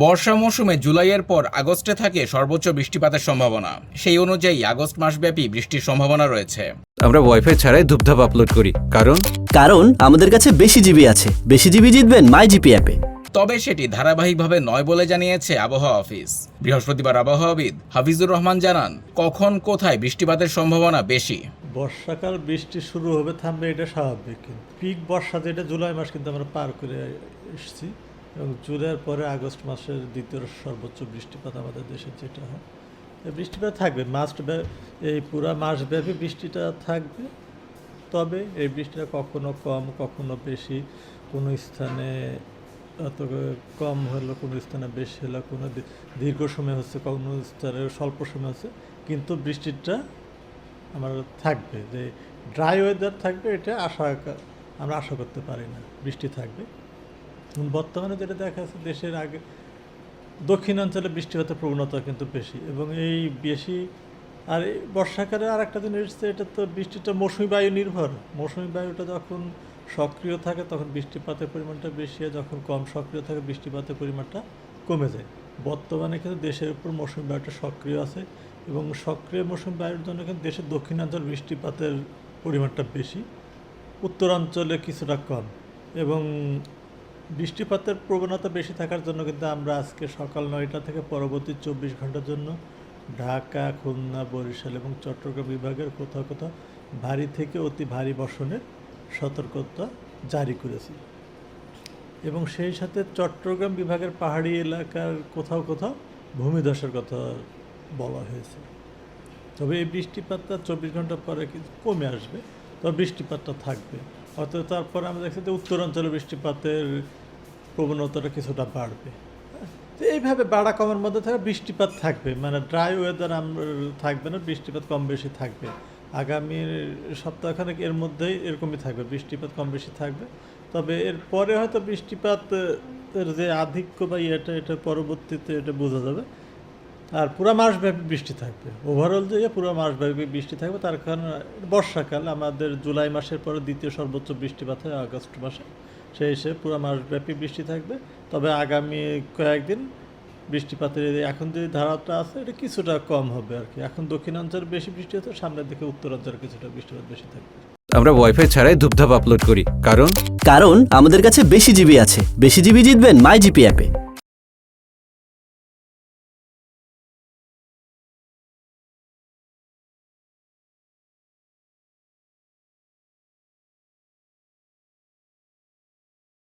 বর্ষা মৌসুমে জুলাইয়ের পর আগস্টে থাকে সর্বোচ্চ বৃষ্টিপাতের সম্ভাবনা। সেই অনুযায়ী আগস্ট মাসব্যাপী বৃষ্টির সম্ভাবনা রয়েছে। আমরা ওয়াইফাই ছাড়াই ধূপধাপ আপলোড করি, কারণ আমাদের কাছে বেশি জিবি আছে। বেশি জিবি জিতবেন মাইজিপি অ্যাপে। তবে সেটি ধারাবাহিকভাবে নয় বলে জানিয়েছে আবহাওয়া অফিস। বৃহস্পতিবার আবহাওয়াবিদ হাফিজুর রহমান জানান, কখন কোথায় বৃষ্টিপাতের সম্ভাবনা বেশি। বর্ষাকাল বৃষ্টি শুরু হবে থামবে এটা স্বাভাবিক, কিন্তু পিক বর্ষা যেটা জুলাই মাস কিন্তু আমরা পার করে এসেছি, এবং জুলাইয়ের পরে আগস্ট মাসের দ্বিতীয় সর্বোচ্চ বৃষ্টিপাত আমাদের দেশে যেটা হয়, এই বৃষ্টিপাত থাকবে এই পুরো মাসব্যাপী বৃষ্টিটা থাকবে। তবে এই বৃষ্টিটা কখনো কম কখনো বেশি, কোনো স্থানে অত কম হলো, কোনো স্থানে বেশি হলো, কোনো দীর্ঘ সময় হচ্ছে, কোনো স্থানে স্বল্প সময় হচ্ছে, কিন্তু বৃষ্টিটা আমার থাকবে। যে ড্রাই ওয়েদার থাকবে এটা আমরা আশা করতে পারি না, বৃষ্টি থাকবে। বর্তমানে যেটা দেখা যাচ্ছে দেশের আগে দক্ষিণাঞ্চলে বৃষ্টিপাতের প্রবণতা কিন্তু বেশি, এবং এই বেশি। আর এই বর্ষাকালে আর একটা জিনিস হচ্ছে, এটা তো বৃষ্টিটা মৌসুমি বায়ু নির্ভর। মৌসুমি বায়ুটা যখন সক্রিয় থাকে তখন বৃষ্টিপাতের পরিমাণটা বেশি হয়, যখন কম সক্রিয় থাকে বৃষ্টিপাতের পরিমাণটা কমে যায়। বর্তমানে কিন্তু দেশের উপর মৌসুমি বায়ুটা সক্রিয় আছে, এবং সক্রিয় মৌসুমি বায়ুর জন্য কিন্তু দেশের দক্ষিণাঞ্চল বৃষ্টিপাতের পরিমাণটা বেশি, উত্তরাঞ্চলে কিছুটা কম। এবং বৃষ্টিপাতের প্রবণতা বেশি থাকার জন্য কিন্তু আমরা আজকে সকাল 9টা থেকে পরবর্তী 24 ঘন্টার জন্য ঢাকা, খুলনা, বরিশাল এবং চট্টগ্রাম বিভাগের কোথাও কোথাও ভারী থেকে অতি ভারী বর্ষণের সতর্কতা জারি করেছি, এবং সেই সাথে চট্টগ্রাম বিভাগের পাহাড়ি এলাকার কোথাও কোথাও ভূমিধসের কথা বলা হয়েছে। তবে এই বৃষ্টিপাতটা 24 ঘন্টা পরে কিন্তু কমে আসবে, তবে বৃষ্টিপাতটা থাকবে। অর্থাৎ তারপরে আমরা দেখছি যে উত্তরাঞ্চলে বৃষ্টিপাতের প্রবণতাটা কিছুটা বাড়বে। তো এইভাবে বাড়া কমের মধ্যে থাকা বৃষ্টিপাত থাকবে, মানে ড্রাই ওয়েদার আমরা থাকবে না, বৃষ্টিপাত কম বেশি থাকবে। আগামী সপ্তাহখানেক এর মধ্যেই এরকমই থাকবে, বৃষ্টিপাত কম বেশি থাকবে। তবে এর পরে হয়তো বৃষ্টিপাতের যে আধিক্য বা এটা পরবর্তীতে এটা বোঝা যাবে। আর পুরো মাসব্যাপী বৃষ্টি থাকবে, ওভারঅল যে পুরো মাসব্যাপী বৃষ্টি থাকবে। তার কারণ বর্ষাকাল আমাদের জুলাই মাসের পরে দ্বিতীয় সর্বোচ্চ বৃষ্টিপাত হয় আগস্ট মাসে, সেই হিসেবে পুরো মাসব্যাপী বৃষ্টি থাকবে। তবে আগামী কয়েকদিন বৃষ্টিপাতের এখন যে ধারাটা আছে এটা কিছুটা কম হবে আর কি। এখন দক্ষিণাঞ্চলে বেশি বৃষ্টি হচ্ছে, সামনের দিকে উত্তরাঞ্চলে কিছুটা বৃষ্টিপাত বেশি থাকবে। আমরা ওয়াইফাই ছাড়াই ধূপধাপ আপলোড করি, কারণ আমাদের কাছে বেশি জিবি আছে। বেশি জিবি জিতবেন মাইজিপি অ্যাপে।